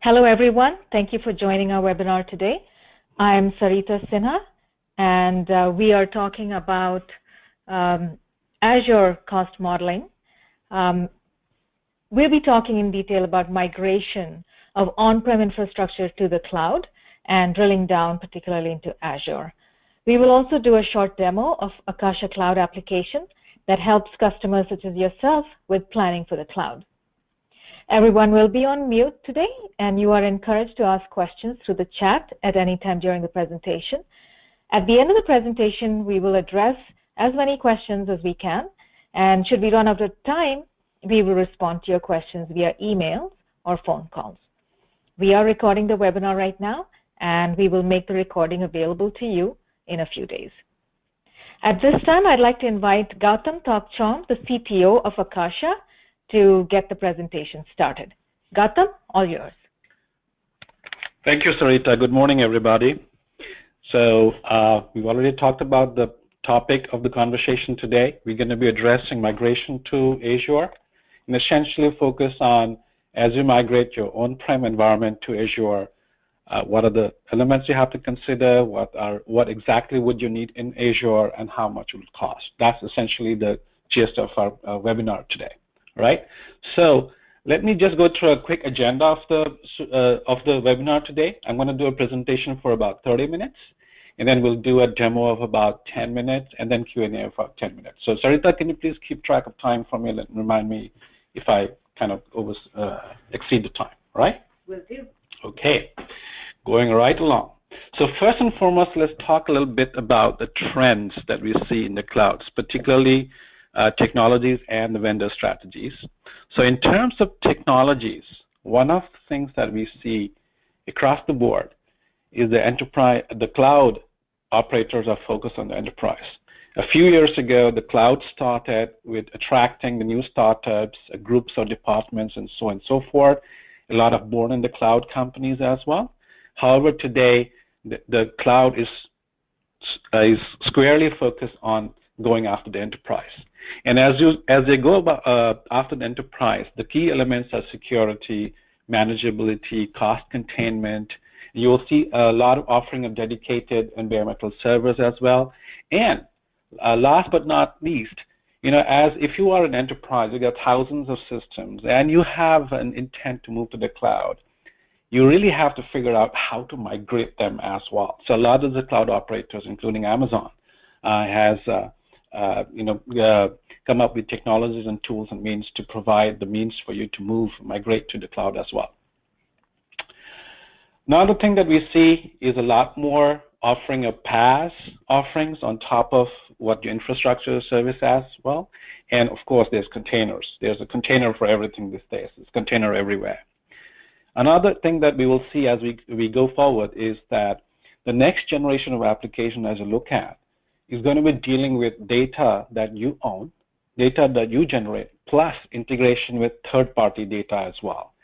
Hello, everyone. Thank you for joining our webinar today. I'm Sarita Sinha, and we are talking about Azure cost modeling. We'll be talking in detail about migration of on-prem infrastructure to the cloud and drilling down particularly into Azure. We will also do a short demo of Akasia Cloud application that helps customers such as yourself with planning for the cloud. Everyone will be on mute today, and you are encouraged to ask questions through the chat at any time during the presentation. At the end of the presentation, we will address as many questions as we can, and should we run out of time, we will respond to your questions via emails or phone calls. We are recording the webinar right now, and we will make the recording available to you in a few days. At this time, I'd like to invite Gautam Tokchom, the CTO of Akasia, to get the presentation started. Gautam, all yours. Thank you, Sarita. Good morning, everybody. So we've already talked about the topic of the conversation today. We're going to be addressing migration to Azure and essentially focus on as you migrate your on-prem environment to Azure, what are the elements you have to consider, what exactly would you need in Azure, and how much it would cost. That's essentially the gist of our webinar today. Right. So let me just go through a quick agenda of the webinar today. I'm going to do a presentation for about 30 minutes, and then we'll do a demo of about 10 minutes, and then Q&A of about 10 minutes. So Sarita, can you please keep track of time for me and remind me if I kind of exceed the time, right? Will do. Okay, going right along. So first and foremost, let's talk a little bit about the trends that we see in the clouds, particularly technologies and the vendor strategies. So in terms of technologies, one of the things that we see across the board is the cloud operators are focused on the enterprise. A few years ago, the cloud started with attracting the new startups, groups of departments, and so on and so forth. A lot of born in the cloud companies as well. However, today, the cloud is squarely focused on going after the enterprise. And as they go about, after the enterprise, the key elements are security, manageability, cost containment. You will see a lot of offering of dedicated and bare metal servers as well. And last but not least, as if you are an enterprise, you got thousands of systems, and you have an intent to move to the cloud, you really have to figure out how to migrate them as well. So a lot of the cloud operators, including Amazon, has come up with technologies and tools and means to provide the means for you to migrate to the cloud as well. Another thing that we see is a lot more offering of PaaS offerings on top of what your infrastructure service as well. And of course, there's containers. There's a container for everything these days. It's container everywhere. Another thing that we will see as we go forward is that the next generation of application as you look at is going to be dealing with data that you own, data that you generate, plus integration with third-party data as well.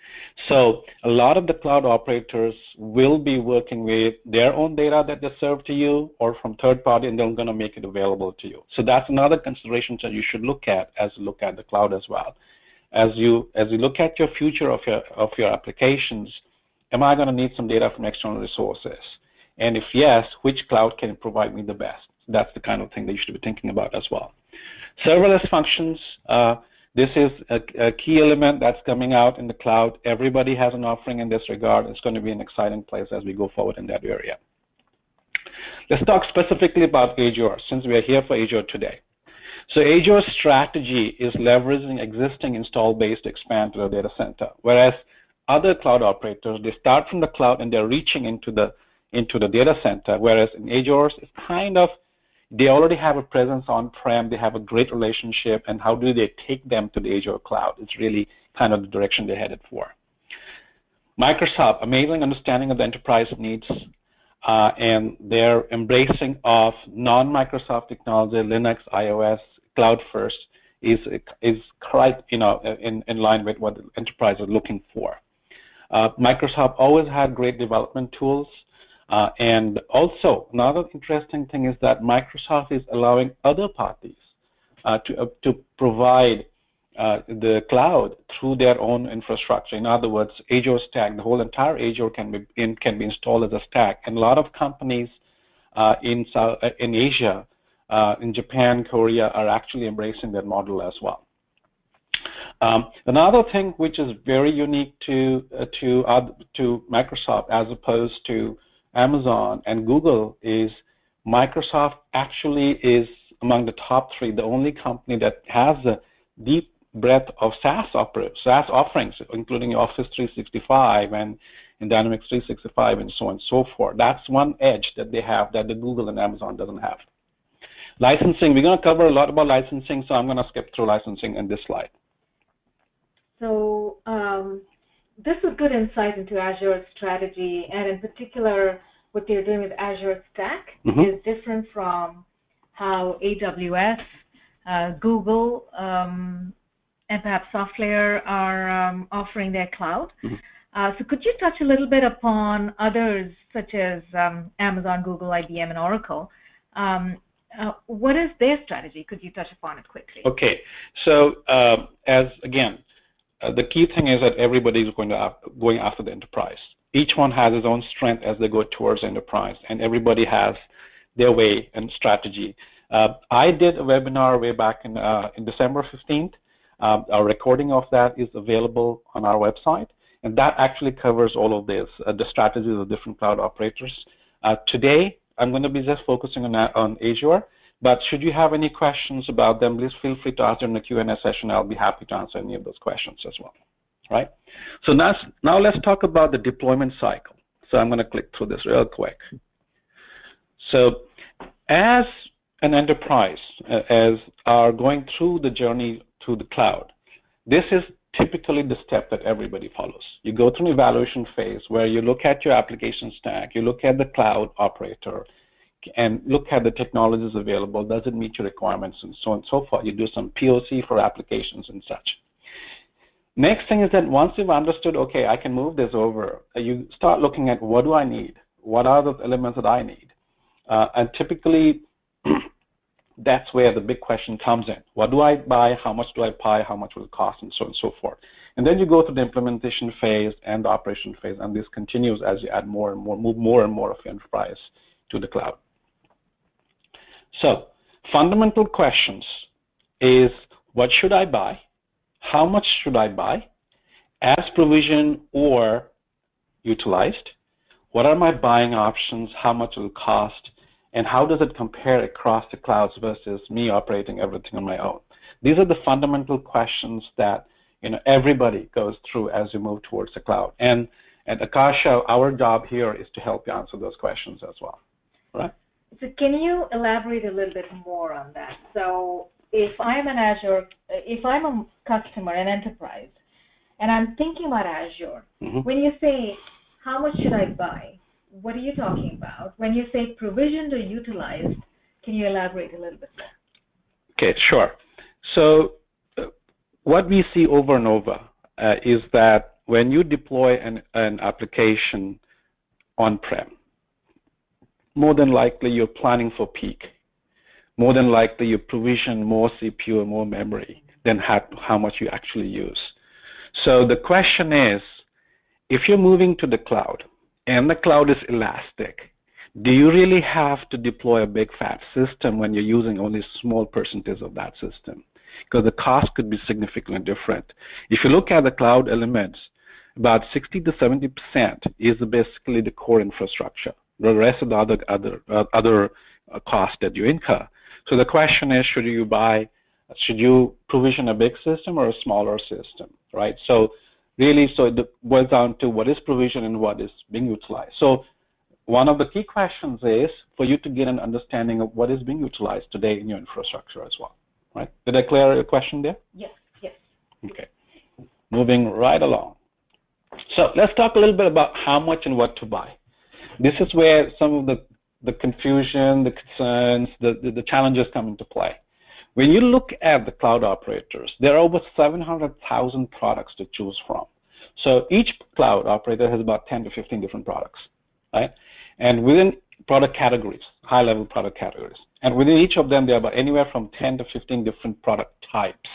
So a lot of the cloud operators will be working with their own data that they serve to you or from third-party, and they're going to make it available to you. So that's another consideration that you should look at as you look at the cloud as well. As you look at your future of your applications, am I going to need some data from external resources? And if yes, which cloud can provide me the best? That's the kind of thing that you should be thinking about as well. Serverless functions, this is a key element that's coming out in the cloud. Everybody has an offering in this regard. It's going to be an exciting place as we go forward in that area. Let's talk specifically about Azure, since we are here for Azure today. So Azure's strategy is leveraging existing install base to expand to the data center, whereas other cloud operators, they start from the cloud and they're reaching into the data center, whereas in Azure, it's kind of, they already have a presence on-prem, they have a great relationship, and how do they take them to the Azure cloud? It's really kind of the direction they're headed for. Microsoft, amazing understanding of the enterprise needs, and their embracing of non-Microsoft technology, Linux, iOS, cloud first, is quite in line with what the enterprise is looking for. Microsoft always had great development tools. And also, another interesting thing is that Microsoft is allowing other parties to provide the cloud through their own infrastructure. In other words, Azure Stack, the whole entire Azure can be installed as a stack. And a lot of companies in Asia, in Japan, Korea, are actually embracing that model as well. Another thing which is very unique to Microsoft as opposed to Amazon and Google is Microsoft actually is among the top 3, the only company that has a deep breadth of SaaS offerings, including Office 365 and Dynamics 365 and so on and so forth. That's one edge that they have that the Google and Amazon doesn't have. Licensing, we're going to cover a lot about licensing, so I'm going to skip through licensing in this slide. So this is good insight into Azure's strategy, and in particular, what they're doing with Azure Stack is different from how AWS, Google, and perhaps SoftLayer are offering their cloud. So could you touch a little bit upon others such as Amazon, Google, IBM, and Oracle? What is their strategy? Could you touch upon it quickly? Okay. So the key thing is that everybody is going after the enterprise. Each one has its own strength as they go towards enterprise, and everybody has their way and strategy. I did a webinar way back in December 15th. A recording of that is available on our website, and that actually covers all of this, the strategies of different cloud operators. Today, I'm going to be just focusing on Azure, but should you have any questions about them, please feel free to ask them in the Q&A session. I'll be happy to answer any of those questions as well. Right? So now let's talk about the deployment cycle. So I'm going to click through this real quick. So as an enterprise, as are going through the journey to the cloud, this is typically the step that everybody follows. You go through an evaluation phase where you look at your application stack, you look at the cloud operator, and look at the technologies available, does it meet your requirements, and so on and so forth. You do some POC for applications and such. Next thing is that once you've understood, okay, I can move this over, you start looking at what do I need? What are the elements that I need? And typically, that's where the big question comes in. What do I buy? How much do I buy? How much will it cost? And so on and so forth. And then you go through the implementation phase and the operation phase, and this continues as you add more and more, move more and more of your enterprise to the cloud. So, fundamental questions is, what should I buy? How much should I buy? As provisioned or utilized? What are my buying options? How much will it cost? And how does it compare across the clouds versus me operating everything on my own? These are the fundamental questions that everybody goes through as you move towards the cloud. And at Akasia, our job here is to help you answer those questions as well. Right? So can you elaborate a little bit more on that? So if I'm an Azure, if I'm a customer, an enterprise, and I'm thinking about Azure, when you say, how much should I buy? What are you talking about? When you say provisioned or utilized, can you elaborate a little bit more? Okay, sure. So what we see over and over is that when you deploy an application on-prem, more than likely you're planning for peak. More than likely you provision more CPU and more memory than how much you actually use. So the question is, if you're moving to the cloud, and the cloud is elastic, do you really have to deploy a big fat system when you're using only a small percentage of that system? Because the cost could be significantly different. If you look at the cloud elements, about 60 to 70% is basically the core infrastructure. The rest of the other costs that you incur. So the question is, should you provision a big system or a smaller system, right? So really, it boils down to what is provision and what is being utilized. So one of the key questions is for you to get an understanding of what is being utilized today in your infrastructure as well, right? Did I clear your question there? Yes, yes. Okay. Moving right along. So let's talk a little bit about how much and what to buy. This is where some of the confusion, the concerns, the challenges come into play. When you look at the cloud operators, there are over 700,000 products to choose from. So each cloud operator has about 10 to 15 different products, right? And within product categories, high-level product categories, and within each of them, there are about anywhere from 10 to 15 different product types.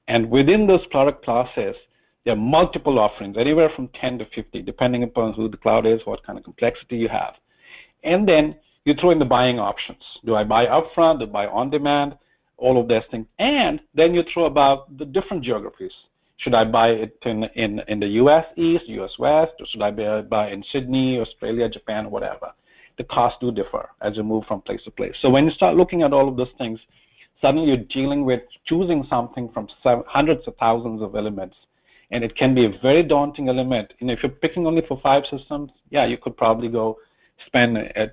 And within those product classes, there are multiple offerings, anywhere from 10 to 50, depending upon who the cloud is, what kind of complexity you have. And then you throw in the buying options. Do I buy upfront? Do I buy on demand? All of those things. And then you throw about the different geographies. Should I buy it in the US East, US West, or should I buy in Sydney, Australia, Japan, whatever? The costs do differ as you move from place to place. So when you start looking at all of those things, suddenly you're dealing with choosing something from hundreds of thousands of elements. And it can be a very daunting element. And if you're picking only for 5 systems, yeah, you could probably go spend a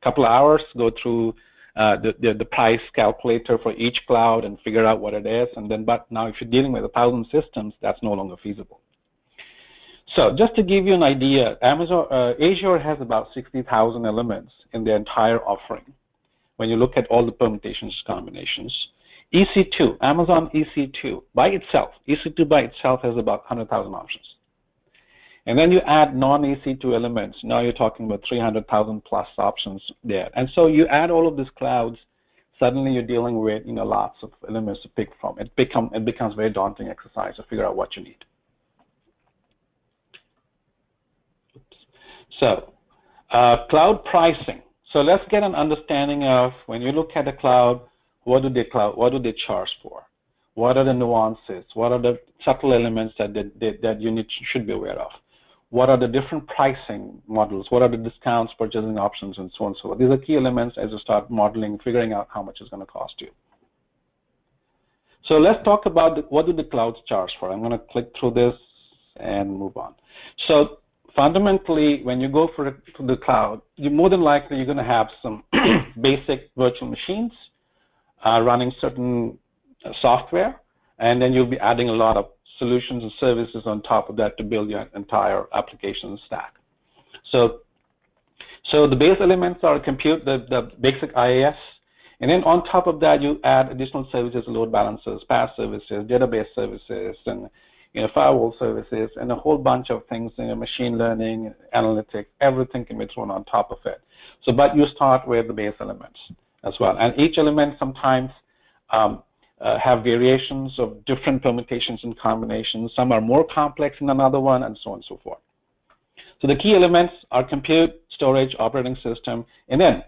couple of hours, go through the price calculator for each cloud and figure out what it is. And then, but now if you're dealing with 1,000 systems, that's no longer feasible. So just to give you an idea, Azure has about 60,000 elements in their entire offering when you look at all the permutations combinations. EC2, Amazon EC2 by itself, EC2 by itself has about 100,000 options. And then you add non-EC2 elements, now you're talking about 300,000 plus options there. And so you add all of these clouds, suddenly you're dealing with lots of elements to pick from. It becomes a very daunting exercise to figure out what you need. So, cloud pricing. So let's get an understanding of when you look at the cloud, what do they charge for? What are the nuances? What are the subtle elements that you should be aware of? What are the different pricing models? What are the discounts, purchasing options, and so on and so forth? These are key elements as you start modeling, figuring out how much it's going to cost you. So let's talk about what do the clouds charge for. I'm going to click through this and move on. So fundamentally, when you go for the cloud, more than likely you're going to have some basic virtual machines running certain software, and then you'll be adding a lot of solutions and services on top of that to build your entire application stack. So the base elements are compute, the basic IaaS, and then on top of that you add additional services, load balancers, PaaS services, database services, and firewall services, and a whole bunch of things, machine learning, analytics, everything can be thrown on top of it. So, but you start with the base elements as well, and each element sometimes have variations of different permutations and combinations. Some are more complex than another one, and so on and so forth. So the key elements are compute, storage, operating system, and then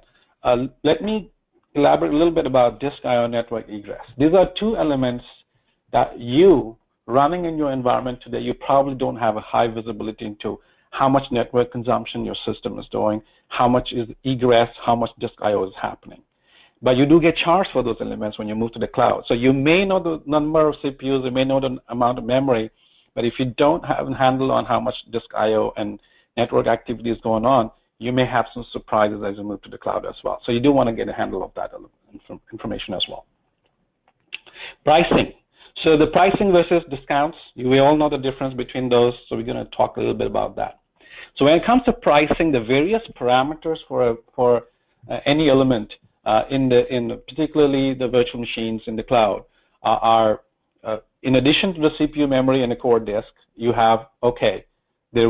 let me elaborate a little bit about disk I/O network egress. These are 2 elements that you running in your environment today, you probably don't have a high visibility into how much network consumption your system is doing, how much is egress, how much disk I/O is happening. But you do get charged for those elements when you move to the cloud. So you may know the number of CPUs, you may know the amount of memory, but if you don't have a handle on how much disk I/O and network activity is going on, you may have some surprises as you move to the cloud as well. So you do want to get a handle of that information as well. Pricing. So the pricing versus discounts, we all know the difference between those, so we're going to talk a little bit about that. So when it comes to pricing, the various parameters for any element particularly the virtual machines in the cloud are in addition to the CPU memory and the core disk, you have, okay, there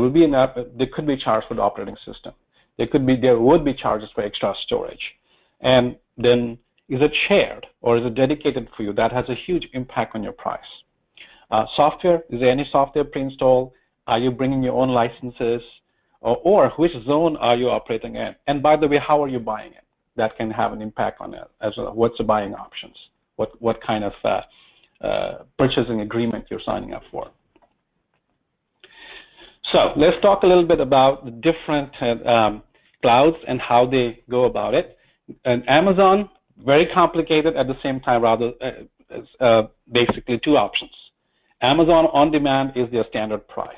could be charge for the operating system. There would be charges for extra storage. And then is it shared or is it dedicated for you? That has a huge impact on your price. Software, is there any software pre-installed? Are you bringing your own licenses? Or which zone are you operating in? And by the way, how are you buying it? That can have an impact on it as well. What's the buying options? What kind of purchasing agreement you're signing up for? So let's talk a little bit about the different clouds and how they go about it. And Amazon, very complicated at the same time, rather basically 2 options. Amazon On Demand is their standard price.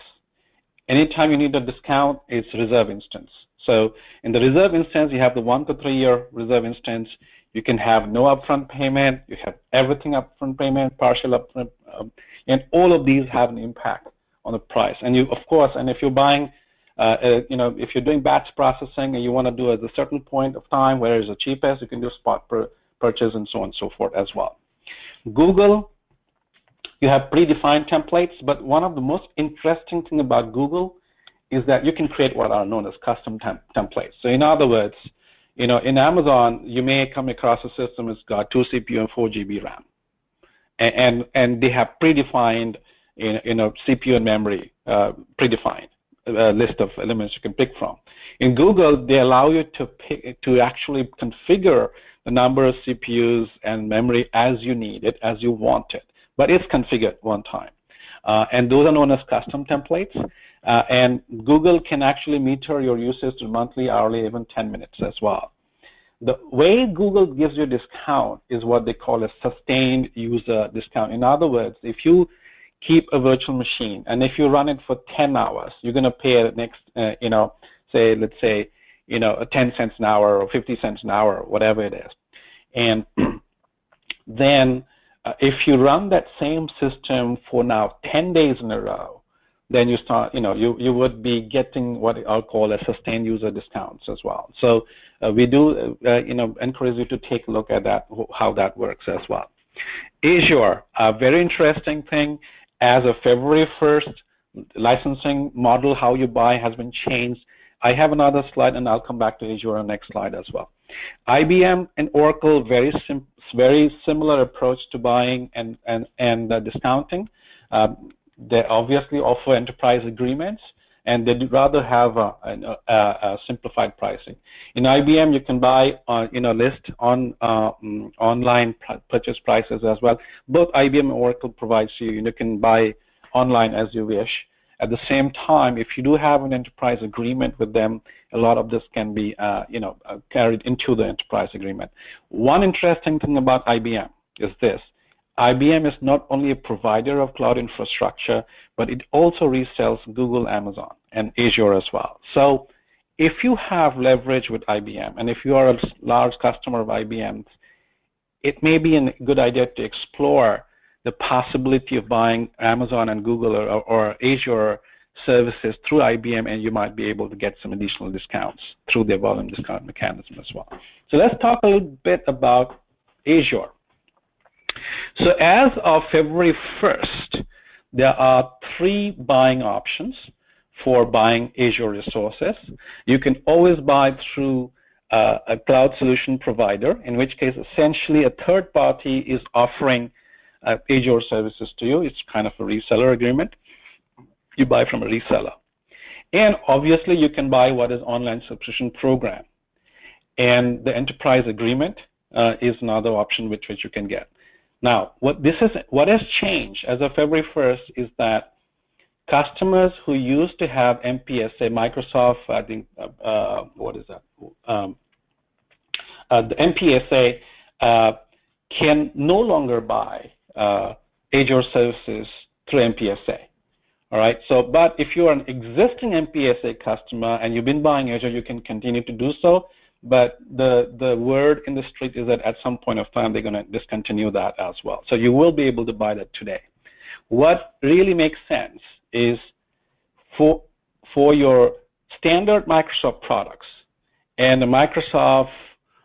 Anytime you need a discount, it's reserve instance. So in the reserve instance, you have the 1 to 3 year reserve instance. You can have no upfront payment. You have everything upfront payment, partial upfront, and all of these have an impact on the price. And you, of course, and if you're buying, if you're doing batch processing and you want to do it at a certain point of time where it's the cheapest, you can do spot purchase and so on and so forth as well. Google, you have predefined templates, but one of the most interesting thing about Google is that you can create what are known as custom templates. So in other words, in Amazon, you may come across a system that's got 2 CPU and 4 GB RAM. and they have predefined CPU and memory predefined list of elements you can pick from. In Google, they allow you to actually configure the number of CPUs and memory as you need it, as you want it, but it's configured one time. And those are known as custom templates. And Google can actually meter your usage to monthly, hourly, even 10 minutes as well. The way Google gives you a discount is what they call a sustained user discount. In other words, if you keep a virtual machine and if you run it for 10 hours, you're going to pay the next, let's say, 10 cents an hour or 50 cents an hour, whatever it is. And then if you run that same system for now 10 days in a row, then you start, you would be getting what I'll call a sustained user discounts as well. So we do, encourage you to take a look at that, how that works as well. Azure, a very interesting thing. As of February 1st, licensing model, how you buy, has been changed. I have another slide, and I'll come back to Azure on the next slide as well. IBM and Oracle, very similar approach to buying and discounting. They obviously offer enterprise agreements, and they'd rather have a simplified pricing. In IBM, you can buy list on online purchase prices as well. Both IBM and Oracle provides you can buy online as you wish. At the same time, if you do have an enterprise agreement with them, a lot of this can be carried into the enterprise agreement. One interesting thing about IBM is this. IBM is not only a provider of cloud infrastructure, but it also resells Google, Amazon, and Azure as well. So if you have leverage with IBM, and if you are a large customer of IBM's, it may be a good idea to explore the possibility of buying Amazon and Google or Azure services through IBM, and you might be able to get some additional discounts through their volume discount mechanism as well. So let's talk a little bit about Azure. So as of February 1st, there are 3 buying options for buying Azure resources. You can always buy through a cloud solution provider, in which case essentially a third party is offering Azure services to you. It's kind of a reseller agreement. You buy from a reseller. And obviously you can buy what is online subscription program. And the enterprise agreement is another option which you can get. Now, what has changed as of February 1st is that customers who used to have MPSA, Microsoft, I think, what is that? The MPSA can no longer buy Azure services through MPSA. All right. So, but if you are an existing MPSA customer and you've been buying Azure, you can continue to do so. But the word in the street is that at some point of time they're going to discontinue that as well. So you will be able to buy that today. What really makes sense is for your standard Microsoft products and the Microsoft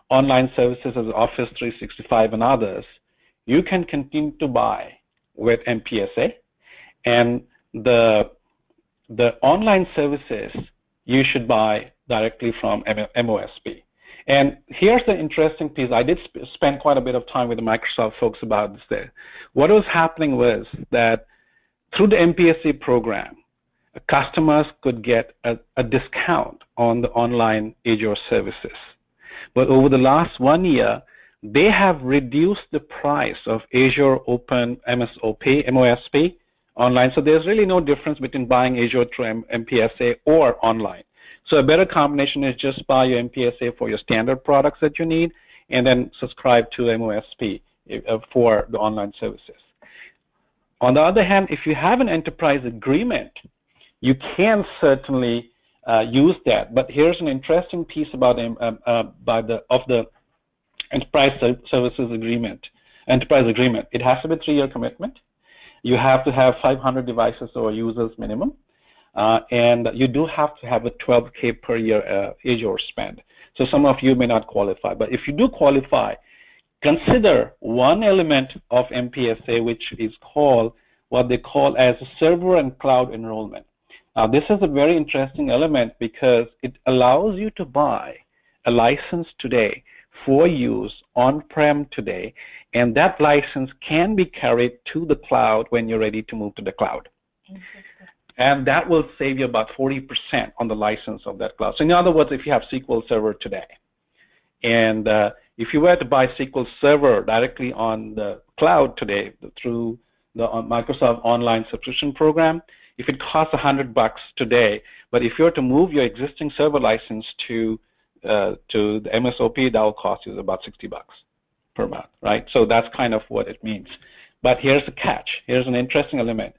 online services as Office 365 and others, you can continue to buy with MPSA, and the online services you should buy directly from MOSP. And here's the interesting piece. I did spend quite a bit of time with the Microsoft folks about this there. What was happening was that through the MPSA program, customers could get a discount on the online Azure services. But over the last 1 year, they have reduced the price of Azure Open MOSP online. So there's really no difference between buying Azure through MPSA or online. So a better combination is just buy your MPSA for your standard products that you need, and then subscribe to MOSP for the online services. On the other hand, if you have an enterprise agreement, you can certainly use that. But here's an interesting piece about the enterprise services agreement. Enterprise agreement. It has to be a 3-year commitment. You have to have 500 devices or users minimum. And you do have to have a $12K per year Azure spend. So some of you may not qualify, but if you do qualify, consider one element of MPSA, which is called what they call as server and cloud enrollment. Now, this is a very interesting element because it allows you to buy a license today for use on-prem today, and that license can be carried to the cloud when you're ready to move to the cloud. And that will save you about 40% on the license of that cloud. So in other words, if you have SQL Server today, and if you were to buy SQL Server directly on the cloud today through the Microsoft Online Subscription Program, if it costs $100 today, but if you were to move your existing server license to the MSOP, that will cost you about $60 per month, right? So that's kind of what it means. But here's the catch. Here's an interesting element.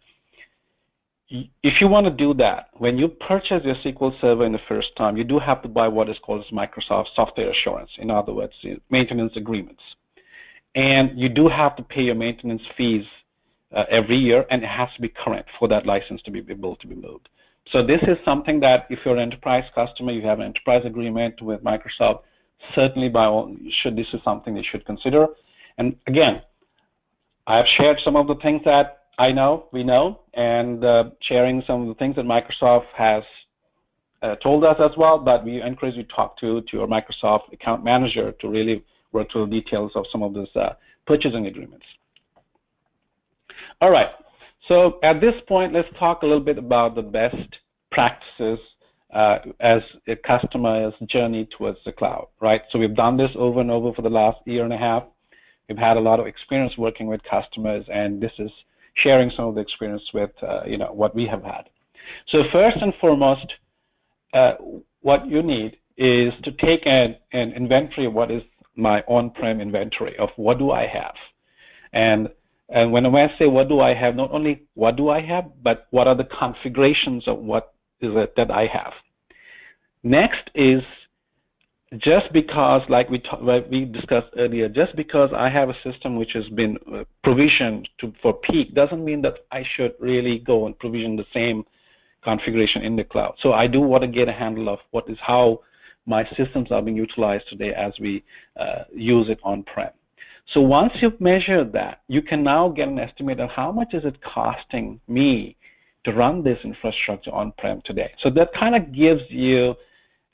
If you want to do that, when you purchase your SQL Server in the first time, you do have to buy what is called Microsoft Software Assurance. In other words, maintenance agreements. And you do have to pay your maintenance fees every year, and it has to be current for that license to be able to be moved. So this is something that if you're an enterprise customer, you have an enterprise agreement with Microsoft, certainly this is something they should consider. And again, I've shared some of the things that we know, and sharing some of the things that Microsoft has told us as well, but we encourage you to talk to your Microsoft account manager to really work through the details of some of those purchasing agreements. All right, so at this point, let's talk a little bit about the best practices as a customer's journey towards the cloud, right? So we've done this over and over for the last year and a half. We've had a lot of experience working with customers, and this is sharing some of the experience with what we have had. So first and foremost, what you need is to take an inventory of what is my on-prem inventory of what do I have. And when I say what do I have, not only what do I have, but what are the configurations of what is it that I have. Next is, just because, like we discussed earlier, just because I have a system which has been provisioned for peak doesn't mean that I should really go and provision the same configuration in the cloud. So I do want to get a handle of how my systems are being utilized today as we use it on-prem. So once you've measured that, you can now get an estimate of how much is it costing me to run this infrastructure on-prem today. So that kind of gives you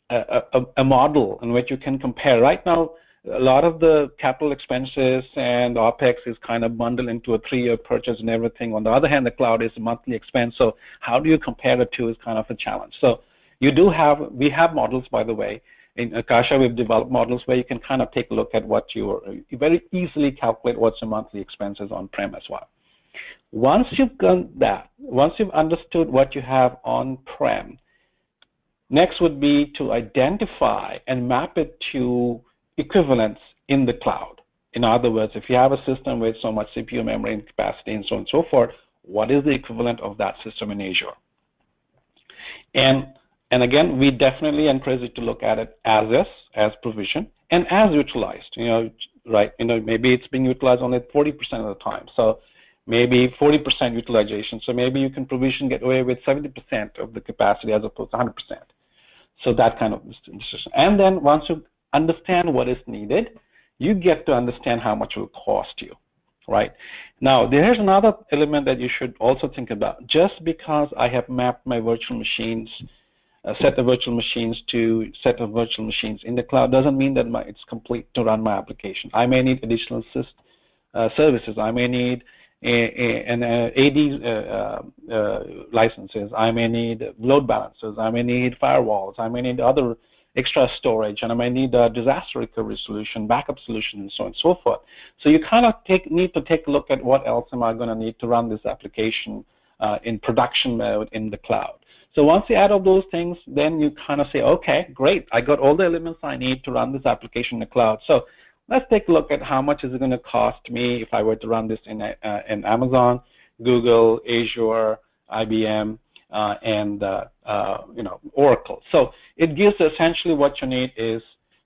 a model in which you can compare. Right now, a lot of the capital expenses and OpEx is kind of bundled into a 3-year purchase and everything. On the other hand, the cloud is a monthly expense. So how do you compare the two is kind of a challenge. So we have models, by the way. In Akasia, we've developed models where you can kind of take a look at you very easily calculate what's your monthly expenses on-prem as well. Once you've done that, once you've understood what you have on-prem, next would be to identify and map it to equivalents in the cloud. In other words, if you have a system with so much CPU memory and capacity and so on and so forth, what is the equivalent of that system in Azure? And again, we definitely encourage you to look at it as provision, and as utilized. Right? Maybe it's being utilized only 40% of the time. So maybe 40% utilization. So maybe you can provision get away with 70% of the capacity as opposed to 100%. So that kind of decision. And then once you understand what is needed, you get to understand how much it will cost you, right? Now, there's another element that you should also think about. Just because I have mapped my virtual machines, a set of virtual machines to set of virtual machines in the cloud doesn't mean that it's complete to run my application. I may need additional services. I may need an AD licenses. I may need load balancers. I may need firewalls. I may need other extra storage, and I may need a disaster recovery solution, backup solution, and so on and so forth. So you kind of need to take a look at what else am I going to need to run this application in production mode in the cloud. So once you add all those things, then you kind of say, okay, great, I got all the elements I need to run this application in the cloud. So let's take a look at how much is it going to cost me if I were to run this in Amazon, Google, Azure, IBM, and Oracle. So it gives essentially what you need is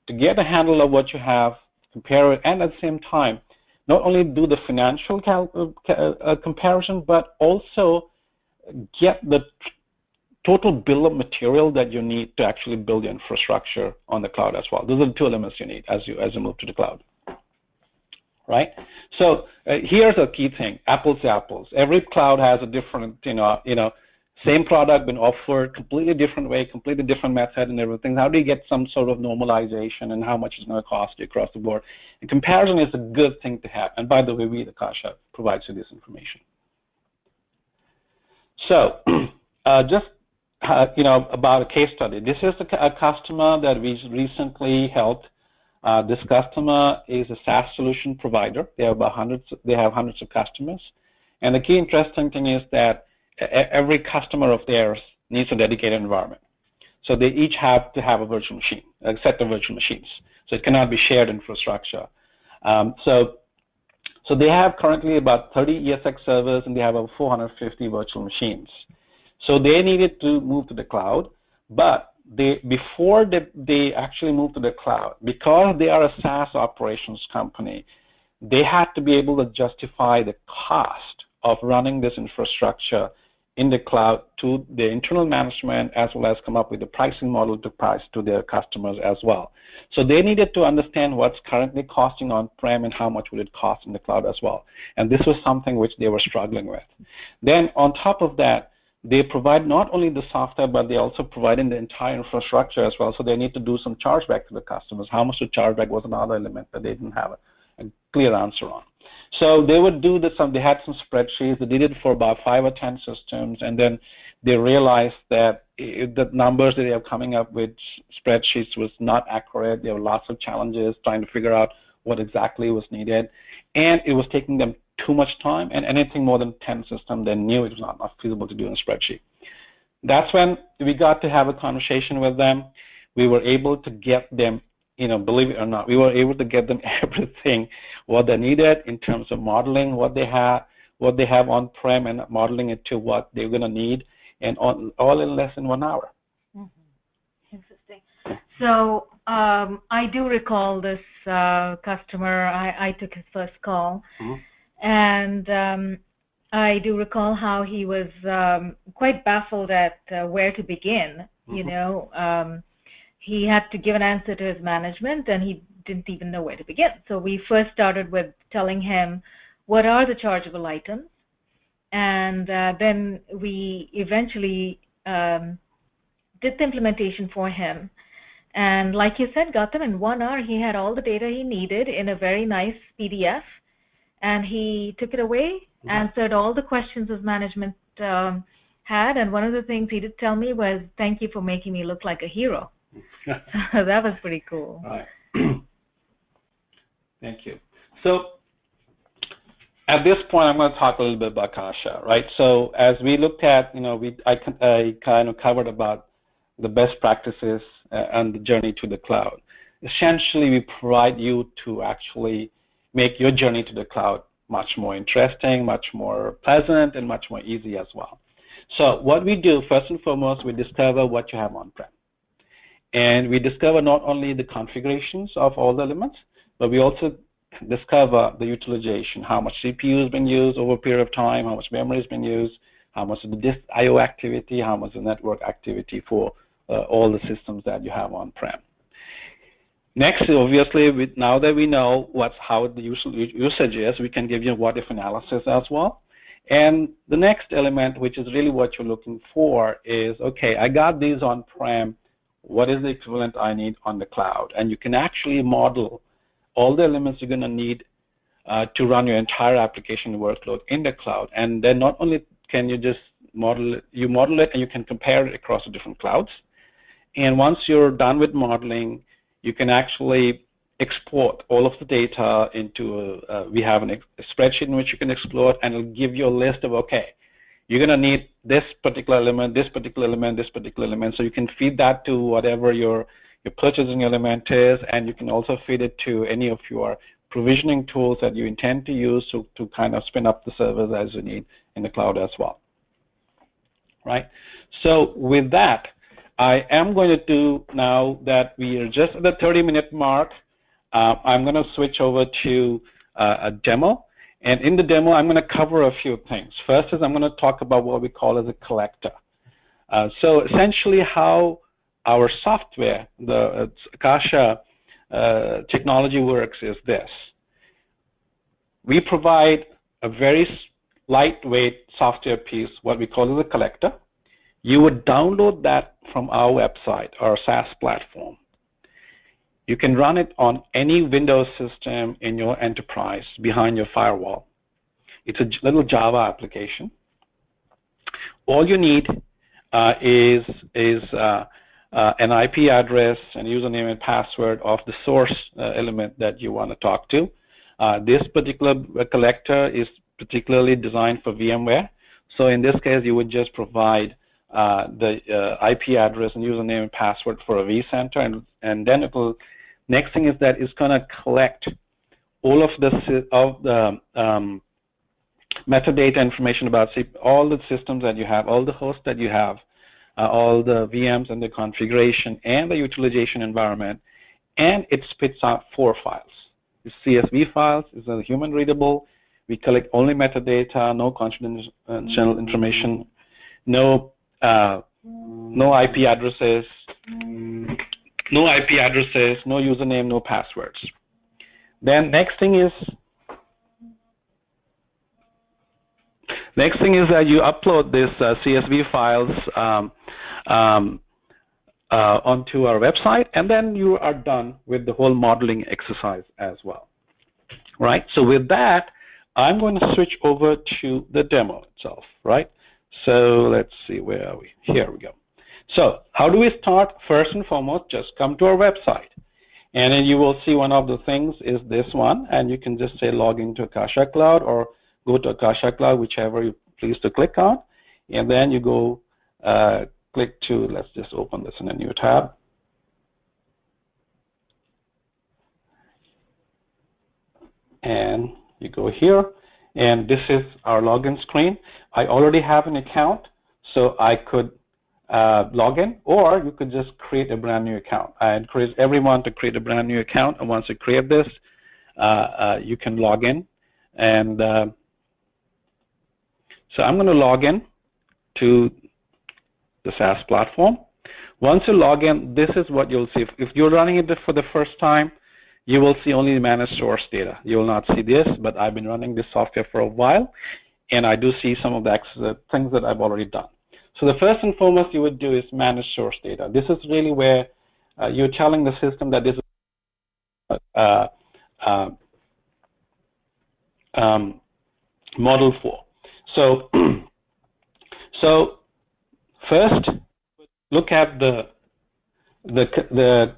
to get a handle of what you have, compare it, and at the same time, not only do the financial comparison, but also get the total bill of material that you need to actually build your infrastructure on the cloud as well. Those are the two elements you need as you move to the cloud, right? So here's a key thing: apples to apples. Every cloud has a different, Same product been offered completely different way, completely different method and everything. How do you get some sort of normalization and how much it's going to cost you across the board? And comparison is a good thing to have. And by the way, we at Akasia provides you this information. So just about a case study. This is a customer that we recently helped. This customer is a SaaS solution provider. They have hundreds of customers. And the key interesting thing is that every customer of theirs needs a dedicated environment. So they each have to have a virtual machine, a set of virtual machines. So it cannot be shared infrastructure. So they have currently about 30 ESX servers and they have over 450 virtual machines. So they needed to move to the cloud, but before they actually move to the cloud, because they are a SaaS operations company, they had to be able to justify the cost of running this infrastructure in the cloud to the internal management, as well as come up with a pricing model to price to their customers as well. So they needed to understand what's currently costing on-prem and how much would it cost in the cloud as well. And this was something which they were struggling with. Then on top of that, they provide not only the software, but they also provide in the entire infrastructure as well. So they need to do some chargeback to the customers. How much to chargeback was another element that they didn't have a clear answer on. So they would do this, they had some spreadsheets, they did it for about 5 or 10 systems, and then they realized that the numbers that they are coming up with spreadsheets was not accurate. There were lots of challenges trying to figure out what exactly was needed, and it was taking them too much time, and anything more than 10 systems, they knew it was not feasible to do in a spreadsheet. That's when we got to have a conversation with them. We were able to get them, believe it or not, we were able to get them everything, what they needed in terms of modeling what they have on-prem and modeling it to what they're going to need, and all in less than 1 hour. Mm-hmm. Interesting. So I do recall this customer. I took his first call, and I do recall how he was quite baffled at where to begin. He had to give an answer to his management, and he didn't even know where to begin. So we first started with telling him what are the chargeable items, and then we eventually did the implementation for him. And like you said, got them in 1 hour. He had all the data he needed in a very nice PDF, and he took it away, answered all the questions his management had, and one of the things he did tell me was, "Thank you for making me look like a hero." So that was pretty cool. Right. Thank you. So at this point, I'm going to talk a little bit about Akasia, right? So as we looked at, I kind of covered about the best practices and the journey to the cloud. Essentially, we provide you to actually make your journey to the cloud much more interesting, much more pleasant, and much more easy as well. So what we do, first and foremost, we discover what you have on-prem. And we discover not only the configurations of all the elements, but we also discover the utilization, how much CPU has been used over a period of time, how much memory has been used, how much of the disk I/O activity, how much the network activity for all the systems that you have on-prem. Next, obviously, now that we know how the usage is, we can give you a what-if analysis as well. And the next element, which is really what you're looking for, is, okay, I got these on-prem, what is the equivalent I need on the cloud? And you can actually model all the elements you're going to need to run your entire application workload in the cloud. And then not only can you just model it, and you can compare it across the different clouds. And once you're done with modeling, you can actually export all of the data into we have a spreadsheet in which you can explore, and it'll give you a list of, okay, you're going to need this particular element, this particular element, this particular element. So you can feed that to whatever your purchasing element is, and you can also feed it to any of your provisioning tools that you intend to use to kind of spin up the servers as you need in the cloud as well. Right? So with that, I am going to do, now that we are just at the 30-minute mark, I'm going to switch over to a demo. And in the demo, I'm going to cover a few things. First is I'm going to talk about what we call as a collector. So essentially how our software, the Akasia technology works is this. We provide a very lightweight software piece, what we call as a collector. You would download that from our website, our SaaS platform. You can run it on any Windows system in your enterprise behind your firewall. It's a little Java application. All you need is an IP address and username and password of the source element that you want to talk to. This particular collector is particularly designed for VMware. So in this case, you would just provide the IP address and username and password for a vCenter, and then it will. Next thing is that it's going to collect all of the metadata information about all the systems that you have, all the hosts that you have, all the VMs and the configuration and the utilization environment, and it spits out 4 files. It's CSV files. It's human readable. We collect only metadata, no confidential information, no IP addresses, no username, no passwords. Then next thing is that you upload this CSV files onto our website, and then you are done with the whole modeling exercise as well. Right? So with that, I'm going to switch over to the demo itself. Right? So let's see, where are we? Here we go. So how do we start? First and foremost, just come to our website. And then you will see one of the things is this one, and you can just say log into Akasia Cloud or go to Akasia Cloud, whichever you please to click on. And then you go click to, let's just open this in a new tab. And you go here, and this is our login screen. I already have an account, so I could log in, or you could just create a brand new account. I encourage everyone to create a brand new account, and once you create this, you can log in. And so I'm going to log in to the SaaS platform. Once you log in, this is what you'll see. If you're running it for the first time, you will see only the managed source data. You will not see this, but I've been running this software for a while, and I do see some of the things that I've already done. So the first and foremost you would do is manage source data. This is really where you're telling the system that this is model for. So, first, look at the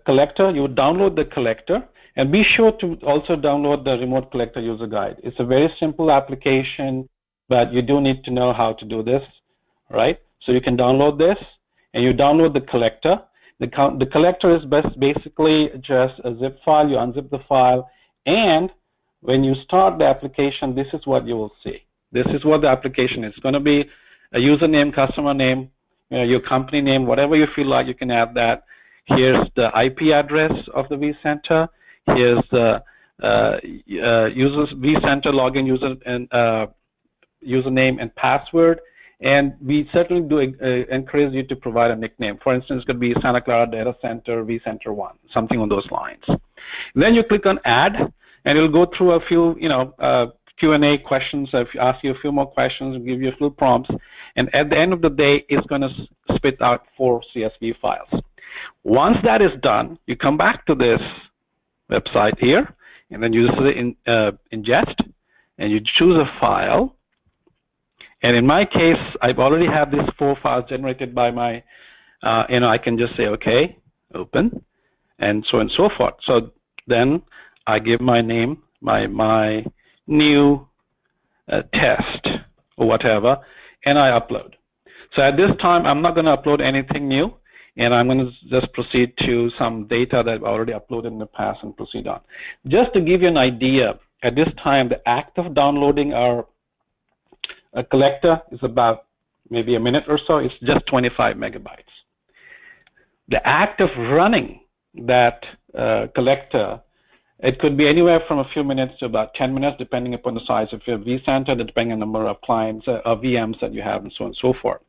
collector. You would download the collector, and be sure to also download the remote collector user guide. It's a very simple application, but you do need to know how to do this, right? So you can download this, and you download the collector. The collector is basically just a zip file. You unzip the file, and when you start the application, this is what you will see. This is what the application is. It's going to be a username, customer name, your company name, whatever you feel like, you can add that. Here's the IP address of the vCenter. Here's the vCenter login user and username and password. And we certainly do encourage you to provide a nickname. For instance, it could be Santa Clara Data Center, vCenter 1, something on those lines. Then you click on Add, and it'll go through a few, Q&A questions. Ask you a few more questions, give you a few prompts, and at the end of the day, it's going to spit out 4 CSV files. Once that is done, you come back to this website here, and then you say ingest, and you choose a file. And in my case, I've already have these 4 files generated by my, I can just say, okay, open, and so forth. So then I give my name, my new test or whatever, and I upload. So at this time, I'm not going to upload anything new, and I'm going to just proceed to some data that I've already uploaded in the past and proceed on. Just to give you an idea, at this time, the act of downloading our collector is about maybe a minute or so. It's just 25 megabytes. The act of running that collector, it could be anywhere from a few minutes to about 10 minutes, depending upon the size of your vCenter, depending on the number of clients, VMs that you have, and so on and so forth.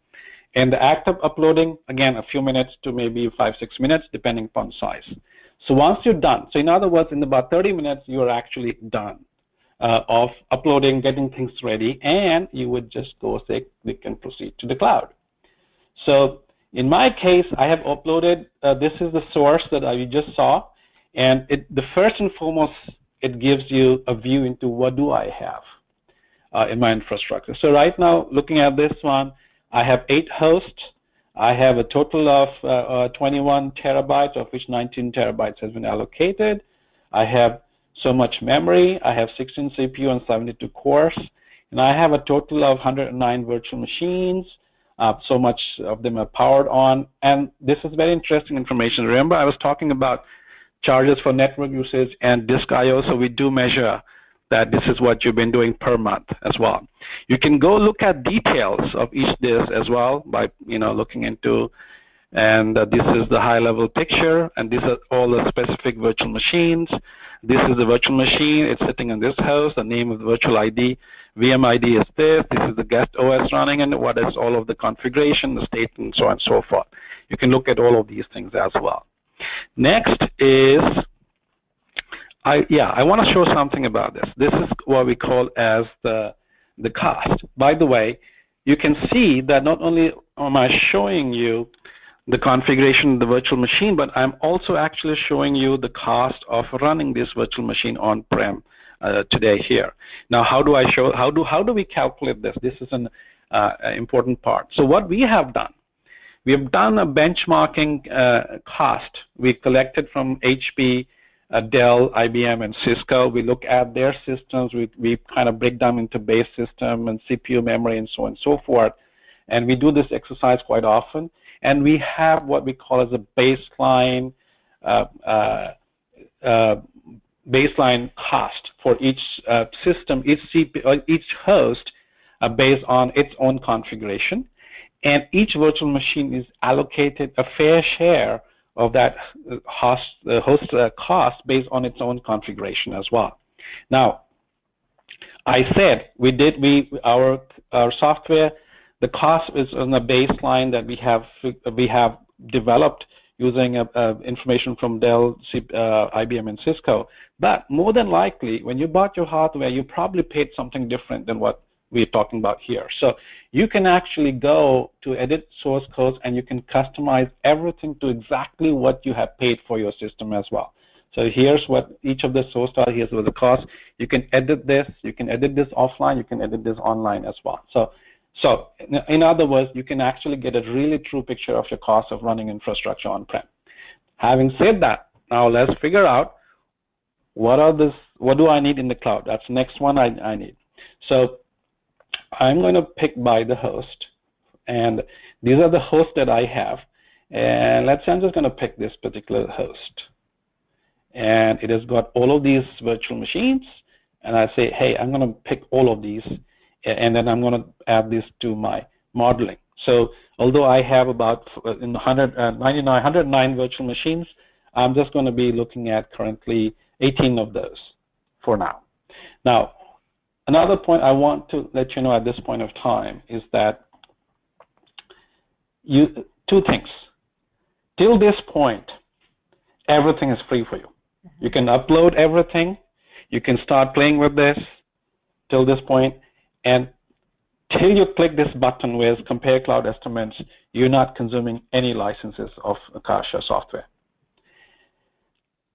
And the act of uploading, again, a few minutes to maybe 5-6 minutes, depending upon size. So once you're done, so in other words, in about 30 minutes, you are actually done of uploading, getting things ready, and you would just go say, we can proceed to the cloud. So in my case, I have uploaded, this is the source that you just saw, and the first and foremost, it gives you a view into what do I have in my infrastructure. So right now, looking at this one, I have 8 hosts. I have a total of 21 terabytes, of which 19 terabytes has been allocated. I have so much memory. I have 16 CPU and 72 cores. And I have a total of 109 virtual machines. So much of them are powered on. And this is very interesting information. Remember, I was talking about charges for network usage and disk I/O, so we do measure that this is what you've been doing per month as well. You can go look at details of each disk as well by looking into, and this is the high-level picture, and these are all the specific virtual machines. This is the virtual machine. It's sitting on this host. The name of the virtual ID, VM ID is this. This is the guest OS running, and what is all of the configuration, the state, and so on and so forth. You can look at all of these things as well. Next is, I want to show something about this. This is what we call as the cost. By the way, you can see that not only am I showing you the configuration of the virtual machine, but I'm also actually showing you the cost of running this virtual machine on-prem today here. Now, how do we calculate this? This is an important part. So what we have done, we have done a benchmarking cost. We collected from HP, Dell, IBM, and Cisco. We look at their systems. We kind of break them into base system and CPU memory and so on and so forth. And we do this exercise quite often. And we have what we call as a baseline baseline cost for each system, each CPU, each host based on its own configuration. And each virtual machine is allocated a fair share of that host cost based on its own configuration as well. Now, I said our software, the cost is on the baseline that we have developed using information from Dell, IBM, and Cisco. But more than likely, when you bought your hardware, you probably paid something different than what we're talking about here. So you can actually go to edit source codes and you can customize everything to exactly what you have paid for your system as well. So here's what each of the source files, here's what the cost. You can edit this offline, you can edit this online as well. So in other words, you can actually get a really true picture of your cost of running infrastructure on-prem. Having said that, now let's figure out what do I need in the cloud? That's the next one I need. So I'm going to pick by the host, and these are the hosts that I have. And let's say I'm just going to pick this particular host. And it has got all of these virtual machines, and I say, hey, I'm going to pick all of these, and then I'm going to add this to my modeling. So although I have about 109 virtual machines, I'm just going to be looking at currently 18 of those for now. Now, another point I want to let you know at this point of time is that two things. Till this point, everything is free for you. You can upload everything. You can start playing with this till this point. And till you click this button where it's Compare Cloud Estimates, you're not consuming any licenses of Akasia software.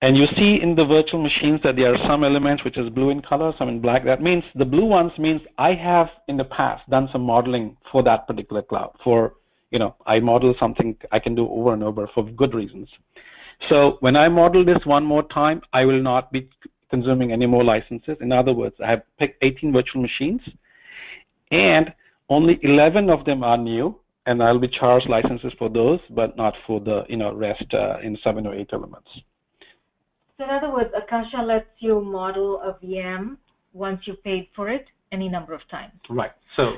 And you see in the virtual machines that there are some elements which is blue in color, some in black. That means the blue ones means I have in the past done some modeling for that particular cloud. I model something I can do over and over for good reasons. So when I model this one more time, I will not be consuming any more licenses. In other words, I have picked 18 virtual machines, and only 11 of them are new, and I'll be charged licenses for those, but not for the rest in 7 or 8 elements. So in other words, Akasia lets you model a VM once you paid for it any number of times. Right.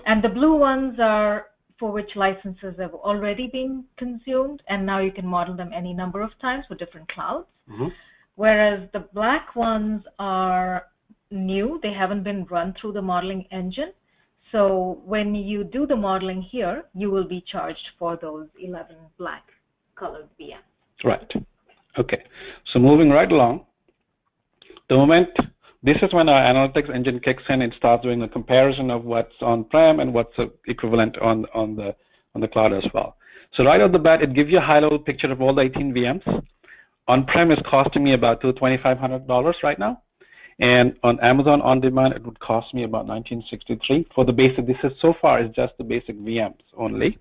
And the blue ones are for which licenses have already been consumed, and now you can model them any number of times for different clouds. Mm-hmm. Whereas the black ones are new, they haven't been run through the modeling engine. So when you do the modeling here, you will be charged for those 11 black colored VMs. Right. Okay. So moving right along, the moment this is when our analytics engine kicks in, it starts doing a comparison of what's on-prem and what's equivalent on the cloud as well. So right off the bat, it gives you a high-level picture of all the 18 VMs. On-prem is costing me about $2,500 right now. And on Amazon On Demand, it would cost me about $1,963 for the basic. This is so far is just the basic VMs only,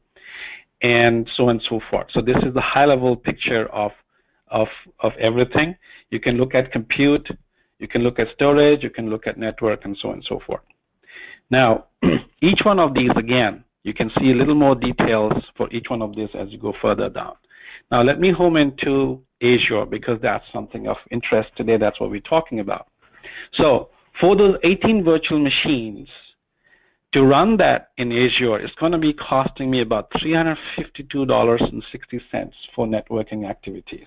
and so on and so forth. So this is the high-level picture of everything. You can look at compute, you can look at storage, you can look at network, and so on and so forth. Now, each one of these, again, you can see a little more details for each one of these as you go further down. Now, let me home into Azure because that's something of interest today. That's what we're talking about. So for those 18 virtual machines, to run that in Azure, it's going to be costing me about $352.60 for networking activities,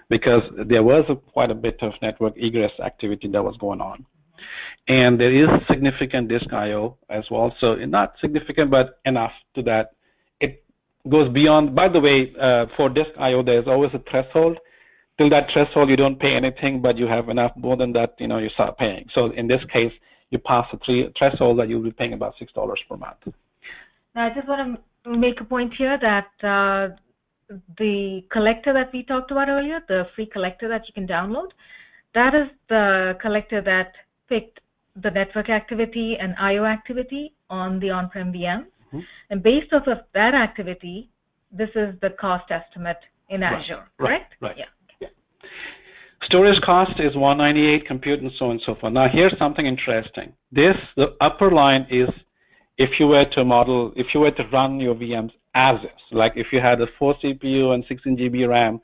because there was quite a bit of network egress activity that was going on. And there is significant disk I/O as well, so not significant, but enough to that. It goes beyond, by the way, for disk I/O, there's always a threshold. Till that threshold, you don't pay anything, but you have enough more than that, you start paying. So in this case, you pass the threshold that you'll be paying about $6 per month. Now, I just want to make a point here that the collector that we talked about earlier, the free collector that you can download, that is the collector that picked the network activity and I/O activity on the on-prem VM. Mm-hmm. And based off of that activity, this is the cost estimate in Azure, correct? Right. Yeah. Storage cost is $198, compute and so on and so forth. Now here's something interesting. The upper line is if you were to run your VMs as is, like if you had a 4 CPU and 16 GB RAM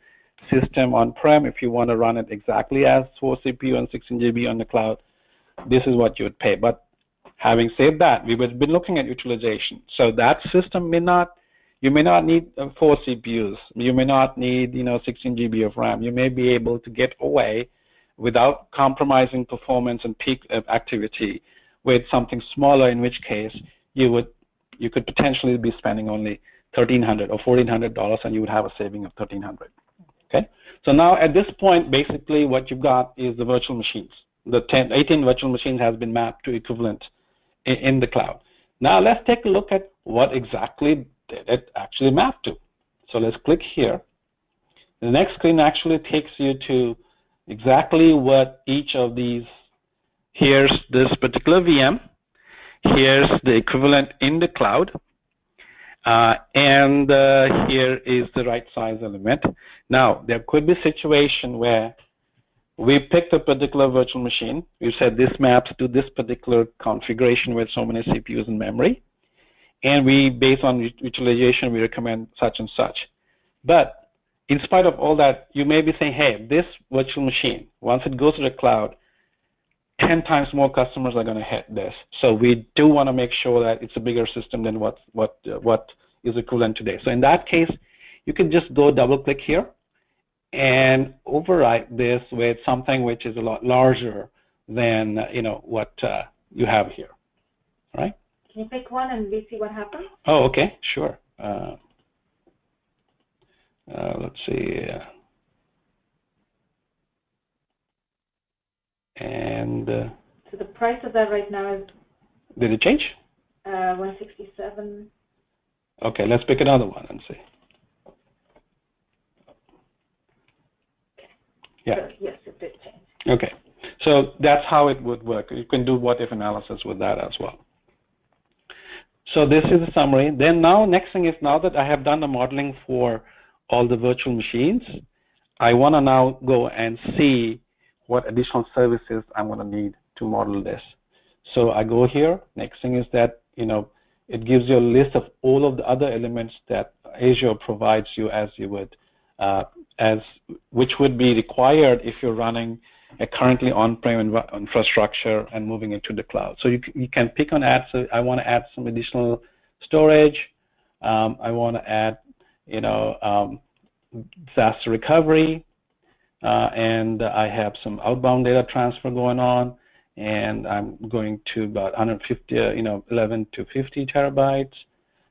system on-prem, if you want to run it exactly as 4 CPU and 16 GB on the cloud, this is what you would pay. But having said that, we've been looking at utilization. So that system you may not need 4 CPUs. You may not need 16 GB of RAM. You may be able to get away without compromising performance and peak activity with something smaller, in which case you could potentially be spending only $1,300 or $1,400, and you would have a saving of $1,300. Okay. So now at this point, basically what you've got is the virtual machines. The 18 virtual machines has been mapped to equivalent in the cloud. Now let's take a look at what exactly did it actually map to. So let's click here. The next screen actually takes you to exactly what each of these. Here's this particular VM. Here's the equivalent in the cloud. And here is the right size element. Now, there could be a situation where we picked a particular virtual machine. We said this maps to this particular configuration with so many CPUs and memory. And based on utilization, we recommend such and such. But in spite of all that, you may be saying, hey, this virtual machine, once it goes to the cloud, 10 times more customers are going to hit this. So we do want to make sure that it's a bigger system than what is equivalent today. So in that case, you can just go double-click here and overwrite this with something which is a lot larger than what you have here. All right? Can you pick one and we see what happens? Oh, okay, sure. Let's see. And so the price of that right now is. Did it change? 167. Okay, let's pick another one and see. Okay. Yeah. So, yes, it did change. Okay, so that's how it would work. You can do what-if analysis with that as well. So this is a summary. Then next thing is, now that I have done the modeling for all the virtual machines, I want to now go and see what additional services I'm going to need to model this. So I go here. Next thing is that it gives you a list of all of the other elements that Azure provides you which would be required if you're running a currently on-prem infrastructure and moving into the cloud. So you can pick on add. So I want to add some additional storage. I want to add disaster recovery, and I have some outbound data transfer going on, and I'm going to about 150, 11 to 50 terabytes,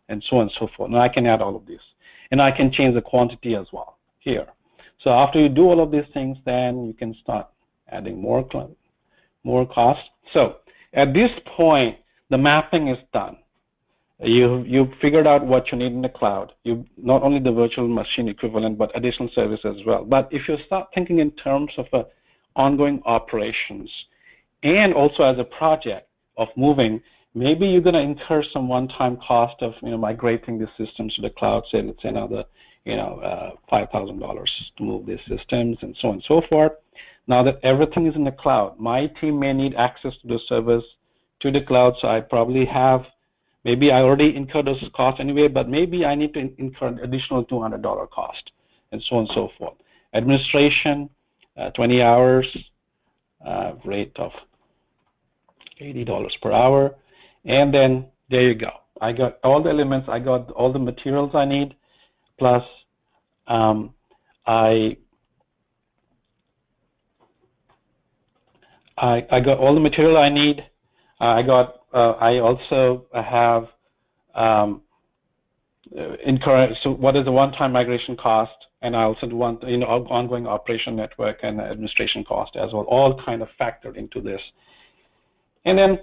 and so on and so forth. Now I can add all of these, and I can change the quantity as well here. So after you do all of these things, then you can start adding more cost. So at this point, the mapping is done. You figured out what you need in the cloud. You not only the virtual machine equivalent, but additional services as well. But if you start thinking in terms of ongoing operations, and also as a project of moving, maybe you're going to incur some one-time cost of migrating the systems to the cloud. Say let's say another $5,000 to move these systems and so on and so forth. Now that everything is in the cloud, my team may need access to the servers to the cloud. So I probably have. Maybe I already incurred those costs anyway, but maybe I need to incur an additional $200 cost, and so on and so forth. Administration, 20 hours, rate of $80 per hour, and then there you go. I got all the elements. I got all the materials I need, plus I got all the material I need. I also have incurred. So what is the one-time migration cost? And I also want ongoing operation network and administration cost as well. All kind of factored into this. And then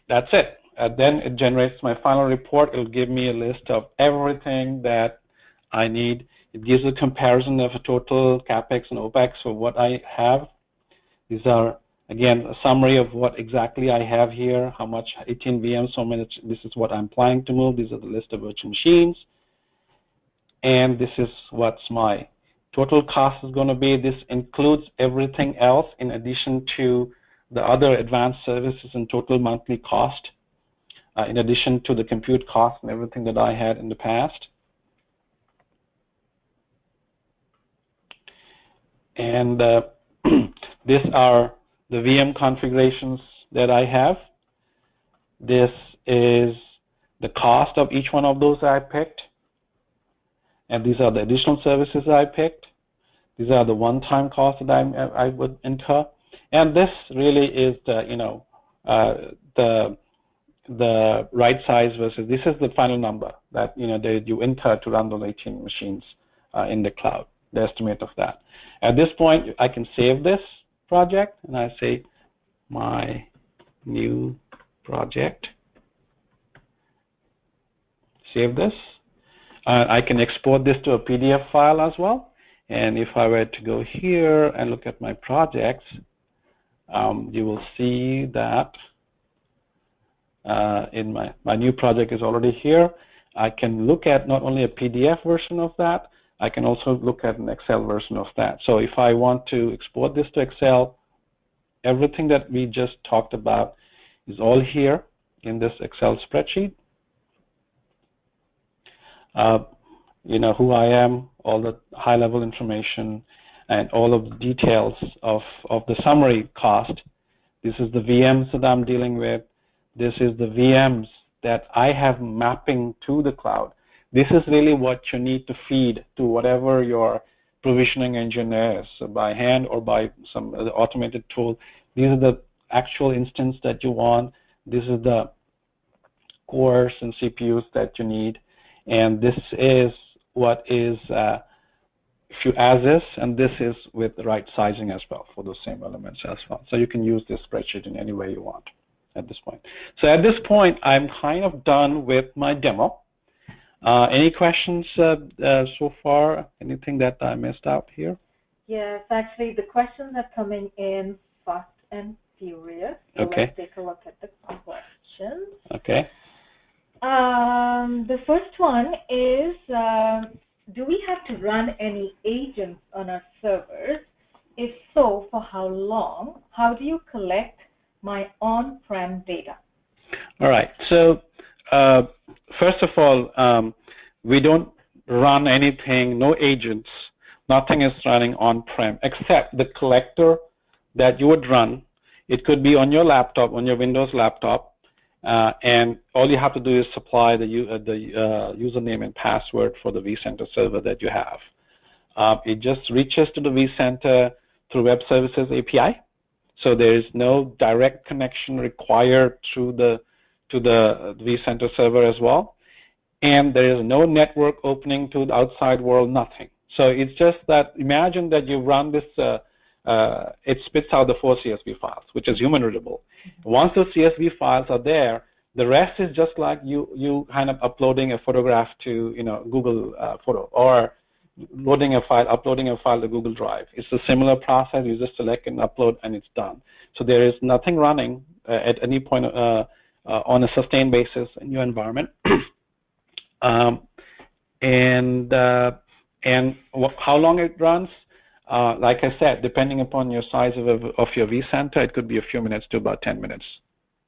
that's it. Then it generates my final report. It'll give me a list of everything that I need. It gives a comparison of a total capex and opex for what I have. These are, again, a summary of what exactly I have here, how much 18 VMs, so many, this is what I'm planning to move. These are the list of virtual machines. And this is what's my total cost is going to be. This includes everything else in addition to the other advanced services and total monthly cost, in addition to the compute cost and everything that I had in the past. And these are the VM configurations that I have. This is the cost of each one of those I picked. And these are the additional services I picked. These are the one-time costs that I would incur. And this really is the, the right size versus, this is the final number that, that you incur to run those 18 machines in the cloud, the estimate of that. At this point, I can save this project, and I say my new project. Save this. I can export this to a PDF file as well. And if I were to go here and look at my projects, you will see that in my new project is already here. I can look at not only a PDF version of that, I can also look at an Excel version of that. So if I want to export this to Excel, everything that we just talked about is all here in this Excel spreadsheet. Who I am, all the high-level information, and all of the details of the summary cost. This is the VMs that I'm dealing with. This is the VMs that I have mapping to the cloud. This is really what you need to feed to whatever your provisioning engine is, by hand or by some automated tool. These are the actual instance that you want. This is the cores and CPUs that you need. And this is what is as is, and this is with the right sizing as well for those same elements as well. So you can use this spreadsheet in any way you want at this point. So at this point, I'm kind of done with my demo. Any questions so far? Anything that I missed out here? Yes, actually, the questions are coming in fast and furious. So okay. Let's take a look at the questions. Okay. The first one is, do we have to run any agents on our servers? If so, for how long? How do you collect my on-prem data? All right. So first of all, we don't run anything, no agents. Nothing is running on-prem except the collector that you would run. It could be on your laptop, on your Windows laptop. And all you have to do is supply the username and password for the vCenter server that you have. It just reaches to the vCenter through Web Services API. So there is no direct connection required to the vCenter server as well. And there is no network opening to the outside world, nothing. So it's just that, imagine that you run this, it spits out the 4 CSV files, which is human readable. Once those CSV files are there, The rest is just like you kind of uploading a photograph to Google Photo, or loading a file, uploading a file to Google Drive. It's a similar process. You just select and upload, and it's done. So there is nothing running at any point on a sustained basis in your environment. How long it runs? Like I said, depending upon your size of your vCenter, it could be a few minutes to about 10 minutes.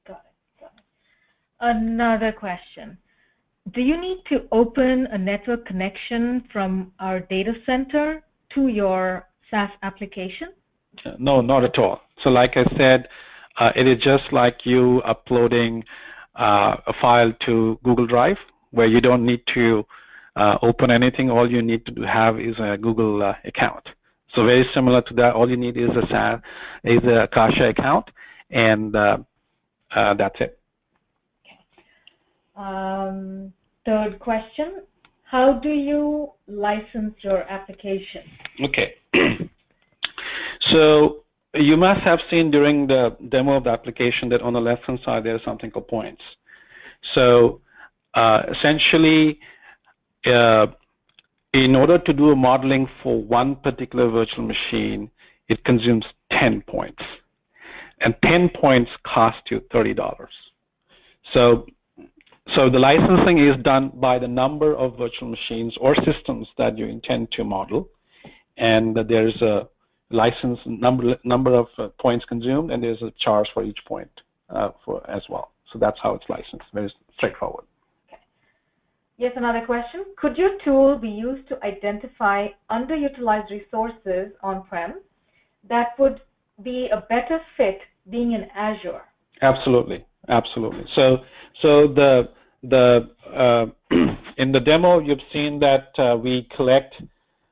Got it. Another question. Do you need to open a network connection from our data center to your SaaS application? No, not at all. So like I said, it is just like you uploading a file to Google Drive, where you don't need to open anything. All you need to have is a Google account. So very similar to that. All you need is a Akasia account, and that's it. Third question, how do you license your application? Okay. So you must have seen during the demo of the application that on the left-hand side there is something called points. So essentially, in order to do a modeling for one particular virtual machine, it consumes 10 points. And 10 points cost you $30. So the licensing is done by the number of virtual machines or systems that you intend to model, and there's a license number of points consumed, and there's a charge for each point as well. So that's how it's licensed. Very straightforward. Okay. Yes, another question. Could your tool be used to identify underutilized resources on-prem that would be a better fit being in Azure? Absolutely. So in the demo, you've seen that we collect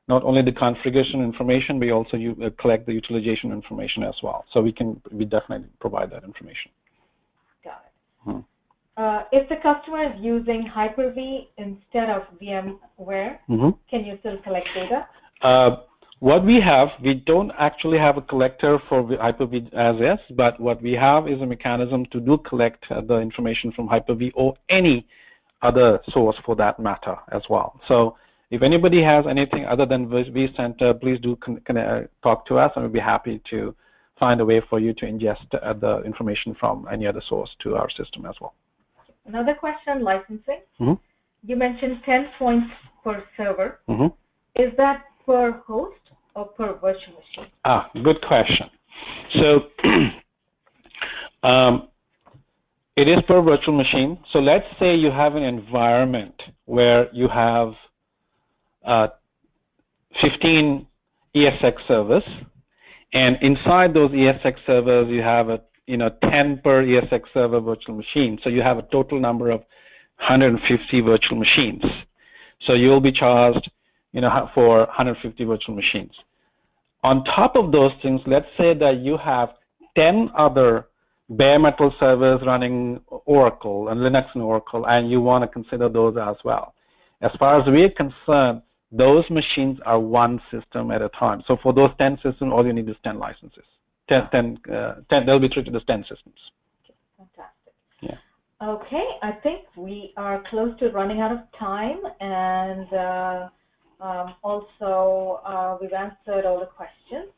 not only the configuration information, we also collect the utilization information as well. So we definitely provide that information. Got it. If the customer is using Hyper-V instead of VMware, can you still collect data? What we don't actually have a collector for Hyper-V as is, but what we have is a mechanism to collect the information from Hyper-V or any other source for that matter as well. So if anybody has anything other than vCenter, please do talk to us, and we'll be happy to find a way for you to ingest the information from any other source to our system as well. Another question, licensing. You mentioned 10 points per server. Is that per host or per virtual machine? Good question. So it is per virtual machine. So let's say you have an environment where you have 15 ESX servers, and inside those ESX servers you have 10 per ESX server virtual machine. So you have a total number of 150 virtual machines. So you'll be charged for 150 virtual machines. On top of those things, let's say that you have 10 other bare metal servers running Oracle and Linux and Oracle, and you want to consider those as well. As far as we're concerned, those machines are one system at a time. So for those 10 systems, all you need is 10 licenses. 10, they'll be treated as 10 systems. Okay, fantastic. Yeah. Okay, I think we are close to running out of time, and also we've answered all the questions.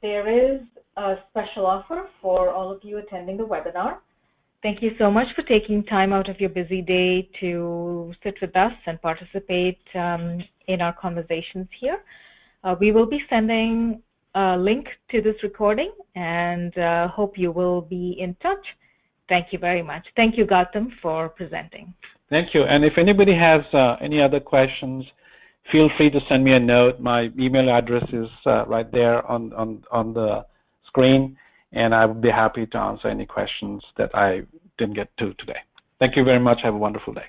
There is a special offer for all of you attending the webinar. Thank you so much for taking time out of your busy day to sit with us and participate in our conversations here. We will be sending a link to this recording, and hope you will be in touch. Thank you very much. Thank you, Gautam, for presenting. Thank you. And if anybody has any other questions, feel free to send me a note. My email address is right there on the screen, and I would be happy to answer any questions that I didn't get to today. Thank you very much. Have a wonderful day.